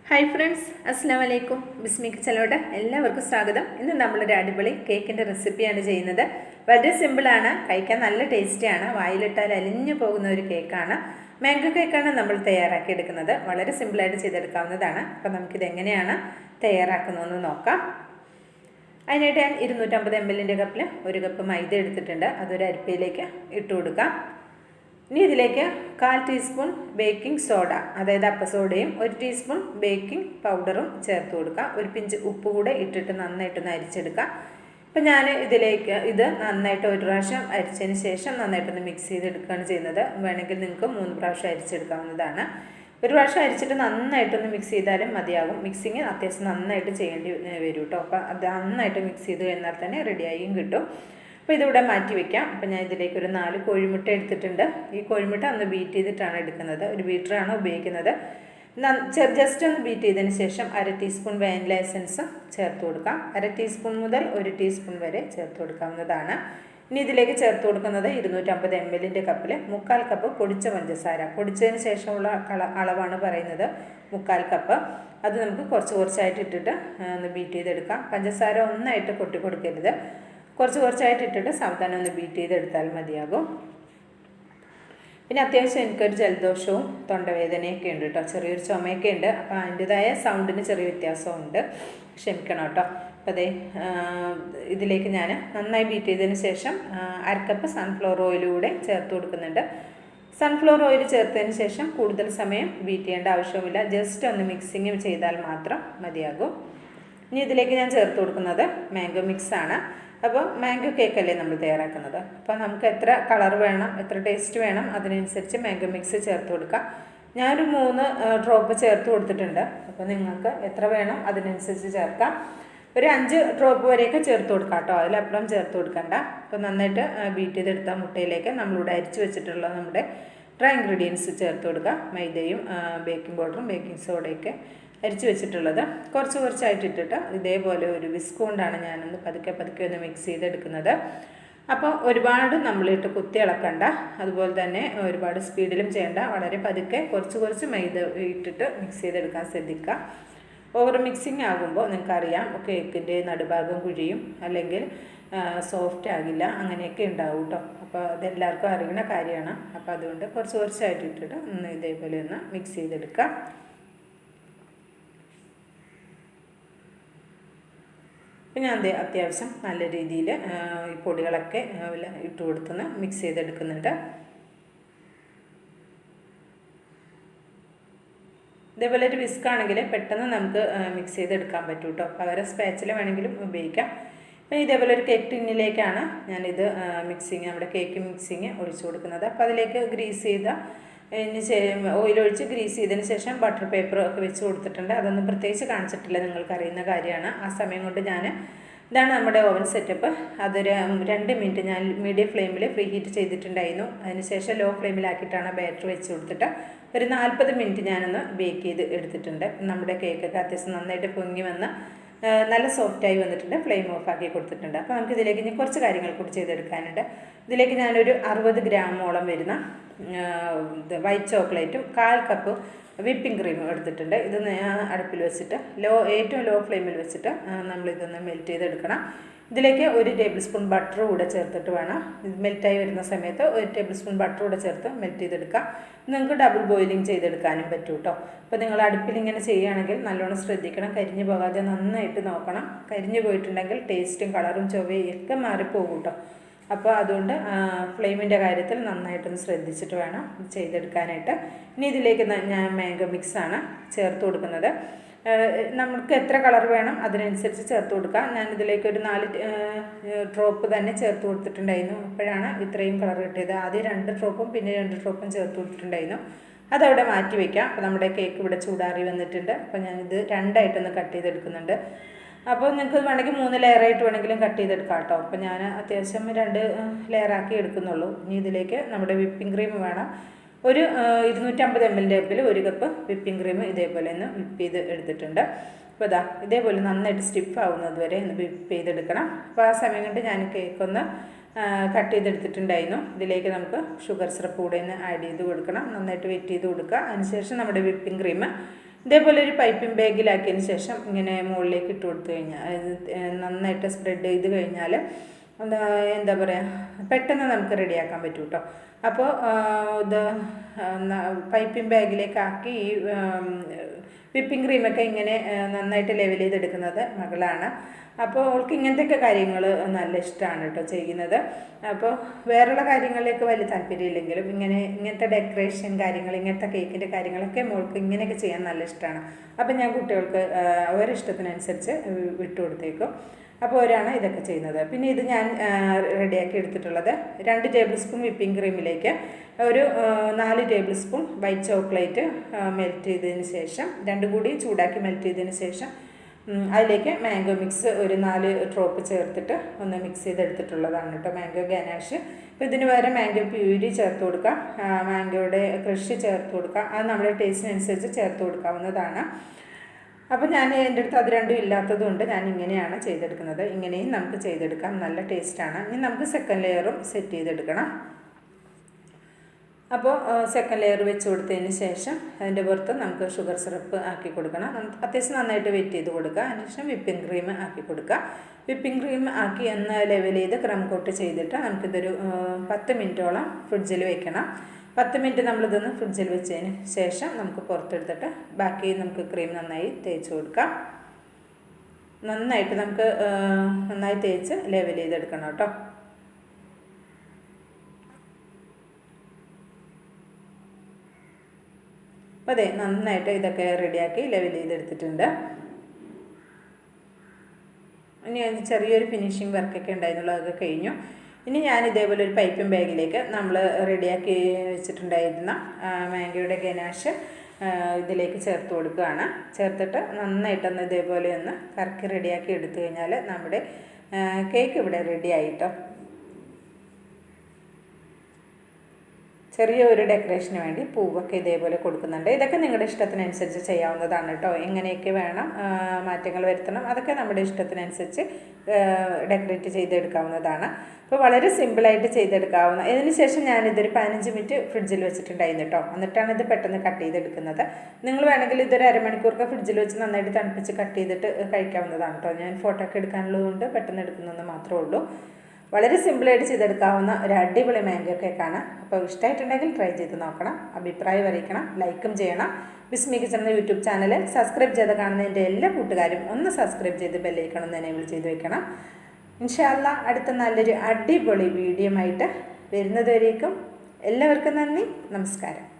Hi friends, അസ്സാം വലൈക്കും. ബിസ്മി കിച്ചണിലോട്ട് എല്ലാവർക്കും സ്വാഗതം. ഇന്ന് നമ്മളൊരു അടിപൊളി കേക്കിൻ്റെ റെസിപ്പിയാണ് ചെയ്യുന്നത്. വളരെ സിമ്പിളാണ്, കഴിക്കാൻ നല്ല ടേസ്റ്റിയാണ്, വായിലിട്ടാൽ അലിഞ്ഞു പോകുന്ന ഒരു കേക്കാണ്. മാംഗോ കേക്കാണ് നമ്മൾ തയ്യാറാക്കിയെടുക്കുന്നത്. വളരെ സിമ്പിളായിട്ട് ചെയ്തെടുക്കാവുന്നതാണ്. അപ്പോൾ നമുക്കിത് എങ്ങനെയാണ് തയ്യാറാക്കുന്നതെന്ന് നോക്കാം. അതിനായിട്ട് ഞാൻ 250 ml കപ്പിൽ 1 കപ്പ് മൈദ എടുത്തിട്ടുണ്ട്. അതൊരു അരിപ്പയിലേക്ക് ഇട്ട് കൊടുക്കാം. ഇനി ഇതിലേക്ക് 1/4 ടീസ്പൂൺ ബേക്കിംഗ് സോഡ, അതായത് അപ്പസോഡയും 1 ടീസ്പൂൺ ബേക്കിംഗ് പൗഡറും ചേർത്ത് കൊടുക്കുക. ഒരു പിഞ്ച് ഉപ്പ് കൂടെ ഇട്ടിട്ട് നന്നായിട്ടൊന്ന് അരിച്ചെടുക്കുക. ഇപ്പം ഞാൻ ഇതിലേക്ക് ഇത് നന്നായിട്ട് ഒരു പ്രാവശ്യം അരിച്ചതിന് ശേഷം നന്നായിട്ടൊന്ന് മിക്സ് ചെയ്തെടുക്കുകയാണ് ചെയ്യുന്നത്. വേണമെങ്കിൽ നിങ്ങൾക്ക് 3 പ്രാവശ്യം അരിച്ചെടുക്കാവുന്നതാണ്. ഒരു പ്രാവശ്യം അരിച്ചിട്ട് നന്നായിട്ടൊന്ന് മിക്സ് ചെയ്താലും മതിയാകും. മിക്സിങ് അത്യാവശ്യം നന്നായിട്ട് ചെയ്യേണ്ടി വരും കേട്ടോ. അപ്പോൾ അത് നന്നായിട്ട് മിക്സ് ചെയ്ത് കഴിഞ്ഞാൽ തന്നെ റെഡിയായും കിട്ടും. അപ്പോൾ ഇതിവിടെ മാറ്റി വയ്ക്കാം. അപ്പോൾ ഞാൻ ഇതിലേക്ക് ഒരു 4 കോഴിമുട്ട എടുത്തിട്ടുണ്ട്. ഈ കോഴിമുട്ട ഒന്ന് ബീറ്റ് ചെയ്തിട്ടാണ് എടുക്കുന്നത്. ഒരു ബീറ്ററാണ് ഉപയോഗിക്കുന്നത്. ജസ്റ്റ് ഒന്ന് ബീറ്റ് ചെയ്തതിന് ശേഷം 1/2 ടീസ്പൂൺ വാനില എസൻസ് ചേർത്ത് കൊടുക്കാം. 1/2 ടീസ്പൂൺ മുതൽ 1 ടീസ്പൂൺ വരെ ചേർത്ത് കൊടുക്കാവുന്നതാണ്. ഇനി ഇതിലേക്ക് ചേർത്ത് കൊടുക്കുന്നത് 250 ml കപ്പിൽ 1/4 കപ്പ് പൊടിച്ച പഞ്ചസാര. പൊടിച്ചതിന് ശേഷമുള്ള അളവാണ് പറയുന്നത്, 1/4 കപ്പ്. അത് നമുക്ക് കുറച്ചായിട്ട് ഇട്ടിട്ട് ഒന്ന് ബീറ്റ് ചെയ്തെടുക്കാം. പഞ്ചസാര ഒന്നായിട്ട് കൊട്ടി കൊടുക്കരുത്, കുറച്ചായിട്ട് ഇട്ടിട്ട് സാവധാനം ഒന്ന് ബീറ്റ് ചെയ്തെടുത്താൽ മതിയാകും. പിന്നെ അത്യാവശ്യം എനിക്കൊരു ജലദോഷവും തൊണ്ടവേദനയൊക്കെ ഉണ്ട് കേട്ടോ, ചെറിയൊരു ചുമയൊക്കെ ഉണ്ട്. അപ്പോൾ അതിൻ്റെതായ സൗണ്ടിന് ചെറിയ വ്യത്യാസമുണ്ട്, ക്ഷമിക്കണം കേട്ടോ. അപ്പോൾ അതേ ഇതിലേക്ക് ഞാൻ നന്നായി ബീറ്റ് ചെയ്തതിന് ശേഷം 1/2 കപ്പ് സൺഫ്ലവർ ഓയിലൂടെ ചേർത്ത് കൊടുക്കുന്നുണ്ട്. സൺഫ്ലവർ ഓയിൽ ചേർത്തതിന് ശേഷം കൂടുതൽ സമയം ബീറ്റ് ചെയ്യേണ്ട ആവശ്യമില്ല, ജസ്റ്റ് ഒന്ന് മിക്സിങ് ചെയ്താൽ മാത്രം മതിയാകും. ഇനി ഇതിലേക്ക് ഞാൻ ചേർത്ത് കൊടുക്കുന്നത് മാംഗോ മിക്സാണ്. അപ്പോൾ മാംഗോ കേക്കല്ലേ നമ്മൾ തയ്യാറാക്കുന്നത്. അപ്പോൾ നമുക്ക് എത്ര കളർ വേണം, എത്ര ടേസ്റ്റ് വേണം, അതിനനുസരിച്ച് മാംഗോ മിക്സ് ചേർത്ത് കൊടുക്കാം. ഞാനൊരു 3 ഡ്രോപ്പ് ചേർത്ത് കൊടുത്തിട്ടുണ്ട്. അപ്പോൾ നിങ്ങൾക്ക് എത്ര വേണം അതിനനുസരിച്ച് ചേർക്കാം. ഒരു 5 ഡ്രോപ്പ് വരെയൊക്കെ ചേർത്ത് കൊടുക്കാം കേട്ടോ, അതിലപ്പുറം ചേർത്ത് കൊടുക്കണ്ട. അപ്പോൾ നന്നായിട്ട് ബീറ്റ് ചെയ്തെടുത്ത മുട്ടയിലേക്ക് നമ്മളിവിടെ അരിച്ച് വെച്ചിട്ടുള്ള നമ്മുടെ ഡ്രൈ ഇൻഗ്രീഡിയൻസ് ചേർത്ത് കൊടുക്കുക. മൈദയും ബേക്കിംഗ് പൗഡറും ബേക്കിംഗ് സോഡയൊക്കെ അരിച്ച് വെച്ചിട്ടുള്ളത് കുറച്ചായിട്ട് ഇട്ടിട്ട് ഇതേപോലെ ഒരു വിസ്ക് കൊണ്ടാണ് ഞാനൊന്ന് പതുക്കെ ഒന്ന് മിക്സ് ചെയ്തെടുക്കുന്നത്. അപ്പോൾ ഒരുപാട് നമ്മളിട്ട് കുത്തി ഇളക്കണ്ട, അതുപോലെ തന്നെ ഒരുപാട് സ്പീഡിലും ചെയ്യേണ്ട, വളരെ പതുക്കെ കുറച്ച് മൈദ ഇട്ടിട്ട് മിക്സ് ചെയ്തെടുക്കാൻ ശ്രദ്ധിക്കുക. ഓവർ മിക്സിങ് ആകുമ്പോൾ നിങ്ങൾക്കറിയാം കേക്കിൻ്റെ നടുഭാഗം കുഴിയും, അല്ലെങ്കിൽ സോഫ്റ്റ് ആകില്ല, അങ്ങനെയൊക്കെ ഉണ്ടാവും കേട്ടോ. അപ്പോൾ അതെല്ലാവർക്കും അറിയുന്ന കാര്യമാണ്. അപ്പോൾ അതുകൊണ്ട് കുറച്ചായിട്ട് ഇട്ടിട്ട് ഒന്ന് ഇതേപോലെ ഒന്ന് മിക്സ് ചെയ്തെടുക്കുക. പിന്നെ അത്യാവശ്യം നല്ല രീതിയിൽ ഈ പൊടികളൊക്കെ ഇട്ട് കൊടുത്തുനിന്ന് മിക്സ് ചെയ്തെടുക്കുന്നുണ്ട്. ഇതേപോലെ ഒരു വിസ്ക് ആണെങ്കിൽ പെട്ടെന്ന് നമുക്ക് മിക്സ് ചെയ്തെടുക്കാൻ പറ്റും കേട്ടോ. പകരം സ്പാച്ചില വേണമെങ്കിലും ഉപയോഗിക്കാം. അപ്പോൾ ഇതേപോലെ ഒരു കേക്ക് ടിന്നിലേക്കാണ് ഞാനിത് നമ്മുടെ കേക്ക് മിക്സിങ് ഒഴിച്ചു കൊടുക്കുന്നത്. അപ്പോൾ അതിലേക്ക് ഗ്രീസ് ചെയ്ത ഓയിലൊഴിച്ച് ഗ്രീസ് ചെയ്തതിന് ശേഷം ബട്ടർ പേപ്പർ ഒക്കെ വെച്ച് കൊടുത്തിട്ടുണ്ട്. അതൊന്നും പ്രത്യേകിച്ച് കാണിച്ചിട്ടില്ല, നിങ്ങൾക്കറിയുന്ന കാര്യമാണ്. ആ സമയം കൊണ്ട് ഇതാണ് നമ്മുടെ ഓവൻ സെറ്റപ്പ്. അതൊരു 2 മിനിറ്റ് ഞാൻ മീഡിയം ഫ്ലെയിമിൽ പ്രീ ഹീറ്റ് ചെയ്തിട്ടുണ്ടായിരുന്നു. അതിനുശേഷം ലോ ഫ്ലെയിമിലാക്കിയിട്ടാണ് ബാറ്റർ വെച്ച് കൊടുത്തിട്ട് ഒരു 40 മിനിറ്റ് ഞാനൊന്ന് ബേക്ക് ചെയ്ത് എടുത്തിട്ടുണ്ട്. നമ്മുടെ കേക്കൊക്കെ അത്യാവശ്യം നന്നായിട്ട് പൊങ്ങി വന്ന് നല്ല സോഫ്റ്റായി വന്നിട്ടുണ്ട്. ഫ്ലെയിം ഓഫ് ആക്കി കൊടുത്തിട്ടുണ്ട്. അപ്പോൾ നമുക്കിതിലേക്ക് ഇനി കുറച്ച് കാര്യങ്ങൾ കൂടി ചെയ്തെടുക്കാനുണ്ട്. ഇതിലേക്ക് ഞാനൊരു 60 ഗ്രാമോളം വരുന്ന വൈറ്റ് ചോക്ലേറ്റും 1/4 കപ്പ് വിപ്പിംഗ് ക്രീമും എടുത്തിട്ടുണ്ട്. ഇത് അടുപ്പിൽ വെച്ചിട്ട് ഏറ്റവും ലോ ഫ്ലെയിമിൽ വെച്ചിട്ട് നമ്മളിതൊന്ന് മെൽറ്റ് ചെയ്തെടുക്കണം. ഇതിലേക്ക് 1 ടേബിൾ സ്പൂൺ ബട്ടർ കൂടെ ചേർത്തിട്ട് വേണം, ഇത് മെൽറ്റായി വരുന്ന സമയത്ത് 1 ടേബിൾ സ്പൂൺ ബട്ടർ കൂടെ ചേർത്ത് മെൽറ്റ് ചെയ്തെടുക്കാം. നിങ്ങൾക്ക് ഡബിൾ ബോയിലിംഗ് ചെയ്തെടുക്കാനും പറ്റും കേട്ടോ. അപ്പോൾ നിങ്ങൾ അടുപ്പിൽ ഇങ്ങനെ ചെയ്യുകയാണെങ്കിൽ നല്ലോണം ശ്രദ്ധിക്കണം, കരിഞ്ഞു പോകാതെ നന്നായിട്ട് നോക്കണം. കരിഞ്ഞു പോയിട്ടുണ്ടെങ്കിൽ ടേസ്റ്റും കളറും ചൊവ്വയും ഒക്കെ മാറിപ്പോകും കേട്ടോ. അപ്പോൾ അതുകൊണ്ട് ഫ്ലെയിമിൻ്റെ കാര്യത്തിൽ നന്നായിട്ടൊന്ന് ശ്രദ്ധിച്ചിട്ട് വേണം ചെയ്തെടുക്കാനായിട്ട്. ഇനി ഇതിലേക്ക് ഞാൻ മാംഗോ മിക്സാണ് ചേർത്ത് കൊടുക്കുന്നത്. നമുക്ക് എത്ര കളർ വേണം അതിനനുസരിച്ച് ചേർത്ത് കൊടുക്കാം. ഞാനിതിലേക്ക് ഒരു 4 ഡ്രോപ്പ് തന്നെ ചേർത്ത് കൊടുത്തിട്ടുണ്ടായിരുന്നു. അപ്പോഴാണ് ഇത്രയും കളർ കിട്ടിയത്. ആദ്യം 2 ഡ്രോപ്പും പിന്നെ 2 ഡ്രോപ്പും ചേർത്ത് കൊടുത്തിട്ടുണ്ടായിരുന്നു. അതവിടെ മാറ്റി വയ്ക്കാം. അപ്പോൾ നമ്മുടെ കേക്ക് ഇവിടെ ചൂടാറി വന്നിട്ടുണ്ട്. അപ്പോൾ ഞാനിത് 2ആയിട്ടൊന്ന് കട്ട് ചെയ്തെടുക്കുന്നുണ്ട്. അപ്പോൾ നിങ്ങൾക്ക് വേണമെങ്കിൽ 3 ലെയറായിട്ട് വേണമെങ്കിലും കട്ട് ചെയ്തെടുക്കാം കേട്ടോ. അപ്പോൾ ഞാൻ അത്യാവശ്യം 2 ലെയറാക്കി എടുക്കുന്നുള്ളൂ. ഇനി ഇതിലേക്ക് നമ്മുടെ വിപ്പിംഗ് ക്രീം വേണം. ഒരു 250 ml കപ്പിൽ 1 കപ്പ് വിപ്പിംഗ് ക്രീം ഇതേപോലെ ഒന്ന് വിപ്പ് ചെയ്ത് എടുത്തിട്ടുണ്ട്. അപ്പോൾ ഇതേപോലെ നന്നായിട്ട് സ്റ്റിഫ് ആവുന്നത് വരെ ഒന്ന് വിപ്പ് ചെയ്തെടുക്കണം. അപ്പോൾ ആ സമയം കൊണ്ട് ഞാൻ കേക്കൊന്ന് കട്ട് ചെയ്തെടുത്തിട്ടുണ്ടായിരുന്നു. ഇതിലേക്ക് നമുക്ക് ഷുഗർ സിറപ്പ് കൂടെ ഒന്ന് ആഡ് ചെയ്ത് കൊടുക്കണം. നന്നായിട്ട് വെറ്റ് ചെയ്ത് കൊടുക്കുക. അതിനുശേഷം നമ്മുടെ വിപ്പിംഗ് ക്രീം ഇതേപോലെ ഒരു പൈപ്പിംഗ് ബാഗിലാക്കിയതിന് ശേഷം ഇങ്ങനെ മുകളിലേക്ക് ഇട്ട് കൊടുത്തു കഴിഞ്ഞാൽ നന്നായിട്ട് സ്പ്രെഡ് ചെയ്ത് കഴിഞ്ഞാൽ എന്താ പറയുക പെട്ടെന്ന് നമുക്ക് റെഡിയാക്കാൻ പറ്റും കേട്ടോ. അപ്പോൾ ഇത് പൈപ്പിംഗ് ബാഗിലേക്കാക്കി ഈ വിപ്പിംഗ് ക്രീമൊക്കെ ഇങ്ങനെ നന്നായിട്ട് ലെവൽ ചെയ്തെടുക്കുന്നത് മകളാണ്. അപ്പോൾ അവൾക്ക് ഇങ്ങനത്തെയൊക്കെ കാര്യങ്ങൾ നല്ല ഇഷ്ടമാണ് കേട്ടോ ചെയ്യുന്നത്. അപ്പോൾ വേറെയുള്ള കാര്യങ്ങളിലേക്ക് വലിയ താല്പര്യമില്ലെങ്കിലും ഇങ്ങനത്തെ ഡെക്കറേഷൻ കാര്യങ്ങൾ, ഇങ്ങനത്തെ കേക്കിൻ്റെ കാര്യങ്ങളൊക്കെ മോൾക്ക് ഇങ്ങനെയൊക്കെ ചെയ്യാൻ നല്ല ഇഷ്ടമാണ്. അപ്പോൾ ഞാൻ കുട്ടികൾക്ക് അവരുടെ ഇഷ്ടത്തിനനുസരിച്ച് വിട്ടുകൊടുത്തേക്കും. അപ്പോൾ അവരാണ് ഇതൊക്കെ ചെയ്യുന്നത്. പിന്നെ ഇത് ഞാൻ റെഡിയാക്കി എടുത്തിട്ടുള്ളത് 2 ടേബിൾ സ്പൂൺ വിപ്പിംഗ് ക്രീമിലേക്ക് ഒരു 4 table spoon white chocolate melt ചെയ്തതിന് ശേഷം 2 കൂടി ചൂടാക്കി മെൽറ്റ് ചെയ്തതിന് ശേഷം അതിലേക്ക് മാംഗോ മിക്സ് ഒരു 4 ഡ്രോപ്പ് ചേർത്തിട്ട് ഒന്ന് മിക്സ് ചെയ്തെടുത്തിട്ടുള്ളതാണ് കേട്ടോ, മാംഗോ ഗനാഷ്. അപ്പോൾ ഇതിന് പകരം മാംഗോ പ്യൂരി ചേർത്ത് കൊടുക്കാം, മാംഗോയുടെ ക്രഷ് ചേർത്ത് കൊടുക്കാം. അത് നമ്മുടെ ടേസ്റ്റിനനുസരിച്ച് ചേർത്ത് കൊടുക്കാവുന്നതാണ്. അപ്പോൾ ഞാൻ എൻ്റെ അടുത്ത് അത് രണ്ടും ഇല്ലാത്തതുകൊണ്ട് ഞാൻ ഇങ്ങനെയാണ് ചെയ്തെടുക്കുന്നത്. ഇങ്ങനെയും നമുക്ക് ചെയ്തെടുക്കാം, നല്ല ടേസ്റ്റാണ്. ഇനി നമുക്ക് സെക്കൻഡ് ലെയറും സെറ്റ് ചെയ്തെടുക്കണം. അപ്പോൾ സെക്കൻഡ് ലെയർ വെച്ച് കൊടുത്തതിന് ശേഷം അതിൻ്റെ പുറത്ത് നമുക്ക് ഷുഗർ സിറപ്പ് ആക്കി കൊടുക്കണം. അത്യാവശ്യം നന്നായിട്ട് വെറ്റ് ചെയ്ത് കൊടുക്കുക. അതിനുശേഷം വിപ്പിംഗ് ക്രീം ആക്കി കൊടുക്കുക. വിപ്പിംഗ് ക്രീം ആക്കി ഒന്ന് ലെവൽ ചെയ്ത് ക്രം കോട്ട് ചെയ്തിട്ട് നമുക്കിതൊരു 10 മിനിറ്റോളം ഫ്രിഡ്ജിൽ വെക്കണം. 10 മിനിറ്റ് നമ്മളിതൊന്ന് ഫ്രിഡ്ജിൽ വെച്ചതിന് ശേഷം നമുക്ക് പുറത്തെടുത്തിട്ട് ബാക്കി നമുക്ക് ക്രീം നന്നായി തേച്ച് കൊടുക്കാം. നന്നായിട്ട് നമുക്ക് നന്നായി തേച്ച് ലെവൽ ചെയ്തെടുക്കണം കേട്ടോ. അപ്പോൾ അതെ, നന്നായിട്ട് ഇതൊക്കെ റെഡിയാക്കി ലെവൽ ചെയ്തെടുത്തിട്ടുണ്ട്. ഇനി ചെറിയൊരു ഫിനിഷിങ് വർക്കൊക്കെ ഉണ്ടായിരുന്നുള്ളൂ, അതൊക്കെ കഴിഞ്ഞു. ഇനി ഞാൻ ഇതേപോലെ ഒരു പൈപ്പിംഗ് ബാഗിലേക്ക് നമ്മൾ റെഡിയാക്കി വെച്ചിട്ടുണ്ടായിരുന്ന മാംഗോയുടെ ഗനാഷ് ഇതിലേക്ക് ചേർത്ത് കൊടുക്കുകയാണ്. ചേർത്തിട്ട് നന്നായിട്ടൊന്ന് ഇതേപോലെ ഒന്ന് കറക്കി റെഡിയാക്കി എടുത്തു കഴിഞ്ഞാൽ നമ്മുടെ കേക്ക് ഇവിടെ റെഡി ആയിട്ടോ. ചെറിയൊരു ഡെക്കറേഷന് വേണ്ടി പൂവൊക്കെ ഇതേപോലെ കൊടുക്കുന്നുണ്ട്. ഇതൊക്കെ നിങ്ങളുടെ ഇഷ്ടത്തിനനുസരിച്ച് ചെയ്യാവുന്നതാണ് കേട്ടോ. എങ്ങനെയൊക്കെ വേണം, മാറ്റങ്ങൾ വരുത്തണം, അതൊക്കെ നമ്മുടെ ഇഷ്ടത്തിനനുസരിച്ച് ഡെക്കറേറ്റ് ചെയ്തെടുക്കാവുന്നതാണ്. അപ്പോൾ വളരെ സിമ്പിളായിട്ട് ചെയ്തെടുക്കാവുന്ന. ഇതിന് ശേഷം ഞാനിതൊരു 15 മിനിറ്റ് ഫ്രിഡ്ജിൽ വെച്ചിട്ടുണ്ടായിരുന്നു കേട്ടോ. എന്നിട്ടാണ് ഇത് പെട്ടെന്ന് കട്ട് ചെയ്തെടുക്കുന്നത്. നിങ്ങൾ വേണമെങ്കിൽ ഇതൊരു അരമണിക്കൂറൊക്കെ ഫ്രിഡ്ജിൽ വെച്ച് നന്നായിട്ട് തണുപ്പിച്ച് കട്ട് ചെയ്തിട്ട് കഴിക്കാവുന്നതാണ് കേട്ടോ. ഞാൻ ഫോട്ടോ ഒക്കെ എടുക്കാനുള്ളതുകൊണ്ട് പെട്ടെന്ന് എടുക്കുന്നതെന്ന് മാത്രമേ ഉള്ളൂ. വളരെ സിമ്പിളായിട്ട് ചെയ്തെടുക്കാവുന്ന ഒരു അടിപൊളി മാംഗോ കേക്കാണ്. അപ്പോൾ ഇഷ്ടമായിട്ടുണ്ടെങ്കിൽ ട്രൈ ചെയ്ത് നോക്കണം, അഭിപ്രായം അറിയിക്കണം, ലൈക്കും ചെയ്യണം. ബിസ്മി കിച്ചൺ എന്ന യൂട്യൂബ് ചാനൽ സബ്സ്ക്രൈബ് ചെയ്ത് കാണുന്ന എൻ്റെ എല്ലാ കൂട്ടുകാരും ഒന്ന് സബ്സ്ക്രൈബ് ചെയ്ത് ബെല്ലൈക്കണം ഒന്ന് എനേബിൾ ചെയ്ത് വെക്കണം. ഇൻഷാ അല്ലാ അടുത്ത നല്ലൊരു അടിപൊളി വീഡിയോ ആയിട്ട് വരുന്നതുവരേക്കും എല്ലാവർക്കും നന്ദി, നമസ്കാരം.